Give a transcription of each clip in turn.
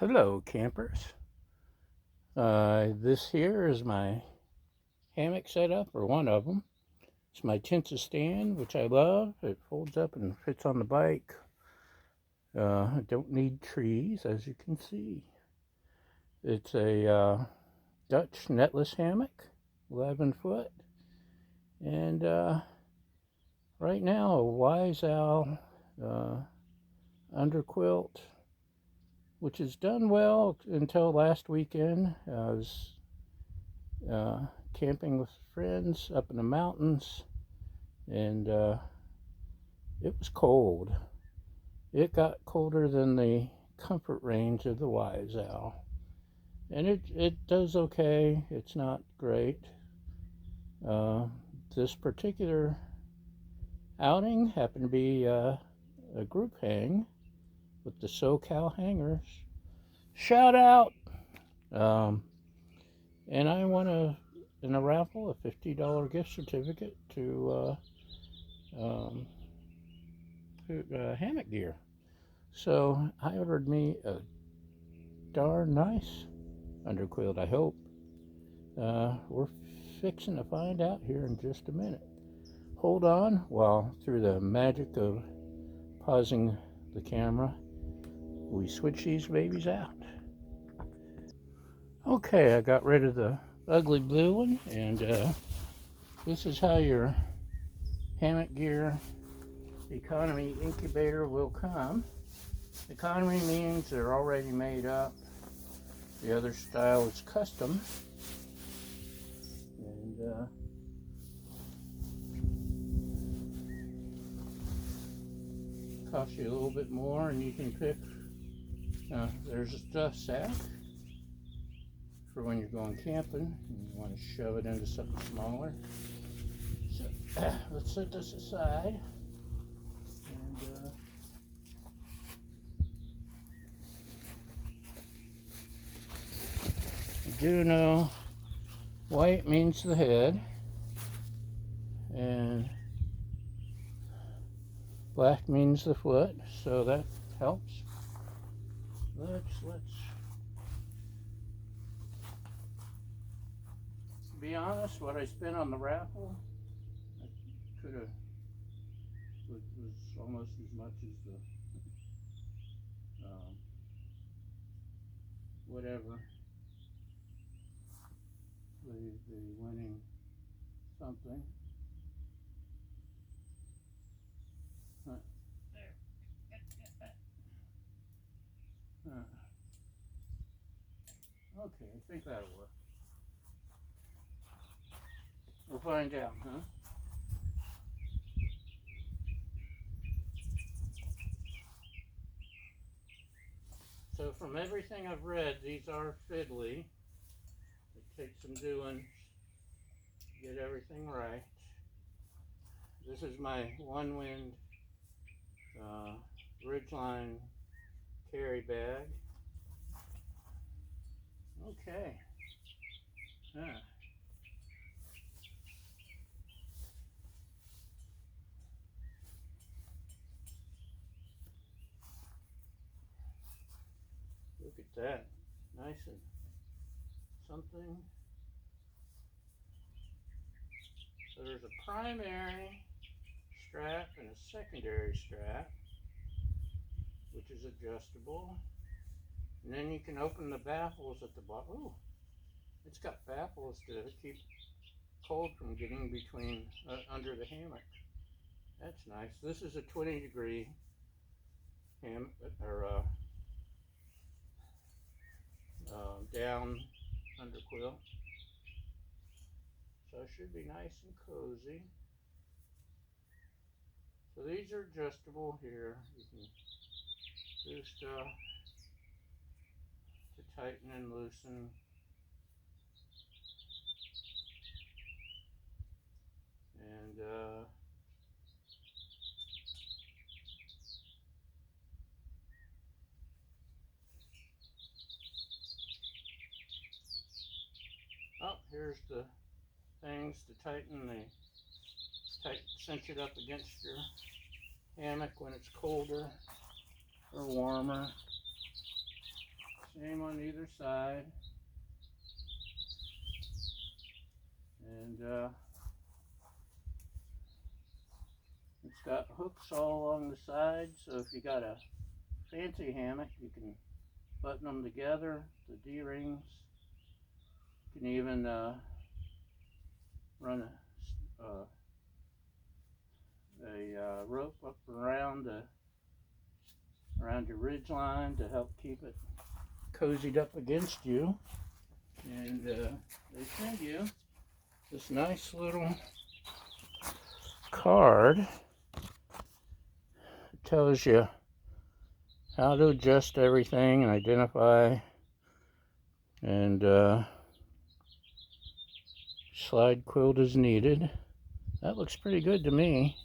Hello campers. This here is my hammock setup, or one of them. It's my Tensa stand, which I love. It folds up and fits on the bike. I don't need trees, as you can see. It's a Dutch netless hammock, 11 foot. And right now a Wise Owl Underquilt, which has done well until last weekend. I was camping with friends up in the mountains, and it was cold. It got colder than the comfort range of the Wise Owl, and it does okay. It's not great. This particular outing happened to be a group hang with the SoCal Hangers. Shout out! And I won in a raffle a $50 gift certificate to Hammock Gear. So I ordered me a darn nice underquilt, I hope. We're fixing to find out here in just a minute. Hold on while, through the magic of pausing the camera, we switch these babies out. Okay, I got rid of the ugly blue one, and this is how your Hammock Gear Economy Incubator will come. Economy means they're already made up. The other style is custom. And costs you a little bit more, and you can pick. There's a stuff sack for when you're going camping and you want to shove it into something smaller. So let's set this aside. And you do know white means the head, and black means the foot, so that helps. Let's be honest, what I spent on the raffle, I could have, was almost as much as the whatever, the winning something. There. Okay, I think that'll work. We'll find out, huh? So from everything I've read, these are fiddly. It takes some doing to get everything right. This is my One Wind Ridgeline carry bag. Okay. Look at that. Nice and something. So there's a primary strap and a secondary strap, which is adjustable. And then you can open the baffles at the bottom. Ooh, it's got baffles to keep cold from getting between under the hammock. That's nice. This is a 20-degree hammock, or down underquilt. So it should be nice and cozy. So these are adjustable here. You can do stuff to tighten and loosen. And oh, here's the things to tighten cinch it up against your hammock when it's colder or warmer. Same on either side. And it's got hooks all along the sides, so if you got a fancy hammock, you can button them together, the D-rings. You can even run a rope up around your ridge line to help keep it cozied up against you. And they send you this nice little card. It tells you how to adjust everything and identify and slide quilt as needed. That looks pretty good to me.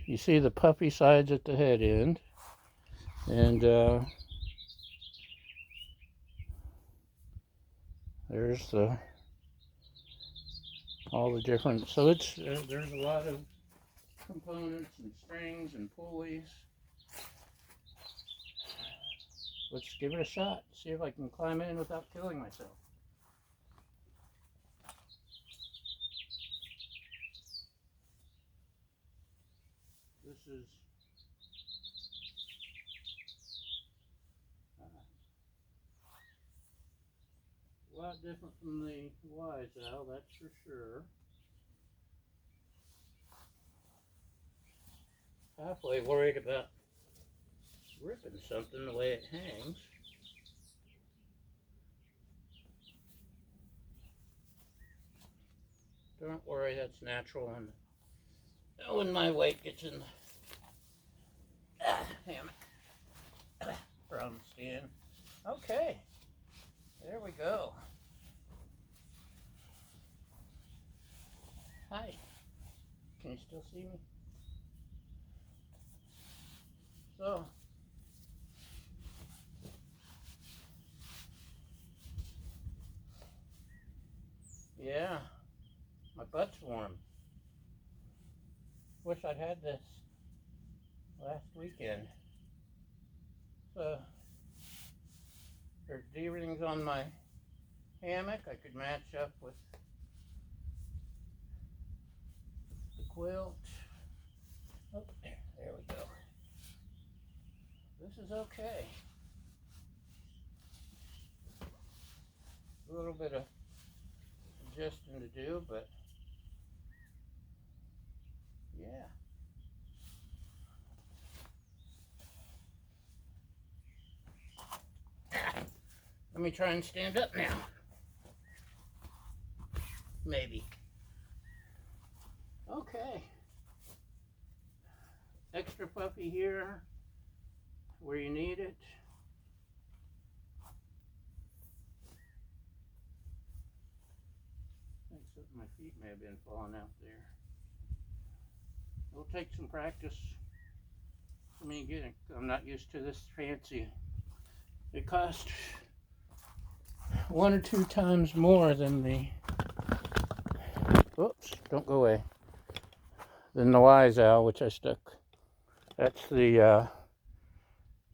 You see the puffy sides at the head end, and there's all the different. So it's there's a lot of components and strings and pulleys. Let's give it a shot. See if I can climb in without killing myself. This is a lot different from the Wise Owl, that's for sure. Halfway worried about ripping something the way it hangs. Don't worry, that's natural. And when my weight gets in the hammock from stand. Okay, there we go. Hi, can you still see me? So, yeah, my butt's warm. Wish I'd had this last weekend. So, there's D-rings on my hammock. I could match up with the quilt. Oh, there we go. This is okay. A little bit of adjusting to do, but yeah. Let me try and stand up now. Maybe. Okay. Extra puffy here where you need it. My feet may have been falling out there. It'll take some practice for me to get it. I'm not used to this fancy. It cost 1 or 2 times more than the, oops, don't go away, than the Wise Owl, which I stuck. That's the,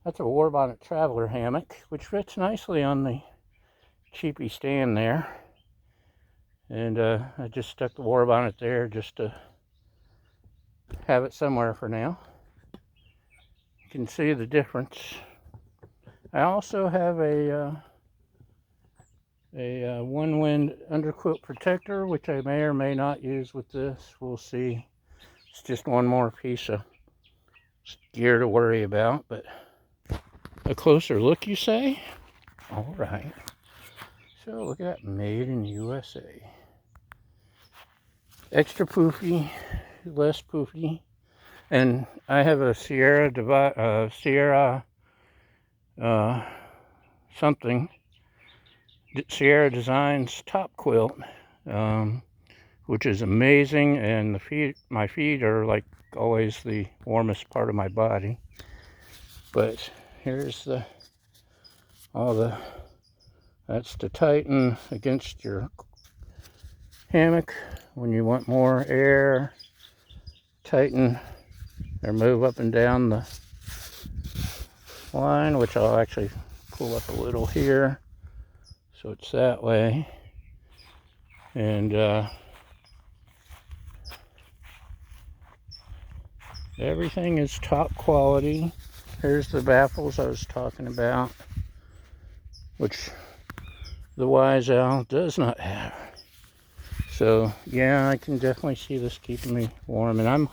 that's a War Bonnet Traveler hammock, which fits nicely on the cheapy stand there. And I just stuck the War Bonnet there just to have it somewhere for now. You can see the difference. I also have a one-wind underquilt protector, which I may or may not use with this. We'll see. It's just one more piece of gear to worry about, but a closer look, you say? All right. So look at that, made in USA. Extra poofy, less poofy, and I have a Sierra Sierra Designs top quilt, which is amazing, and my feet are like always the warmest part of my body. But here's that's to tighten against your hammock when you want more air. Tighten or move up and down the line, which I'll actually pull up a little here so it's that way. And everything is top quality. Here's the baffles I was talking about, which the Wise Owl does not have. So yeah, I can definitely see this keeping me warm, and I'm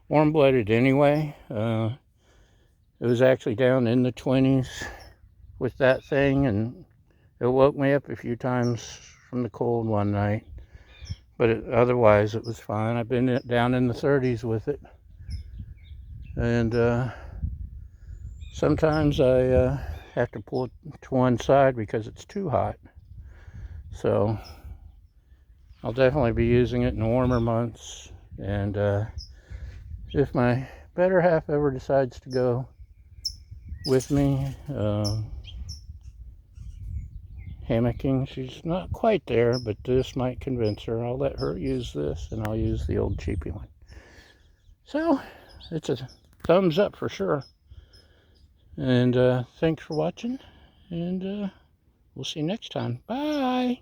warm-blooded anyway. It was actually down in the 20s with that thing, and it woke me up a few times from the cold one night, but otherwise it was fine. I've been down in the 30s with it, and sometimes I have to pull it to one side because it's too hot. So I'll definitely be using it in warmer months, and if my better half ever decides to go with me hammocking, she's not quite there, but this might convince her. I'll let her use this, and I'll use the old cheapy one. So it's a thumbs up for sure. And thanks for watching, and we'll see you next time. Bye.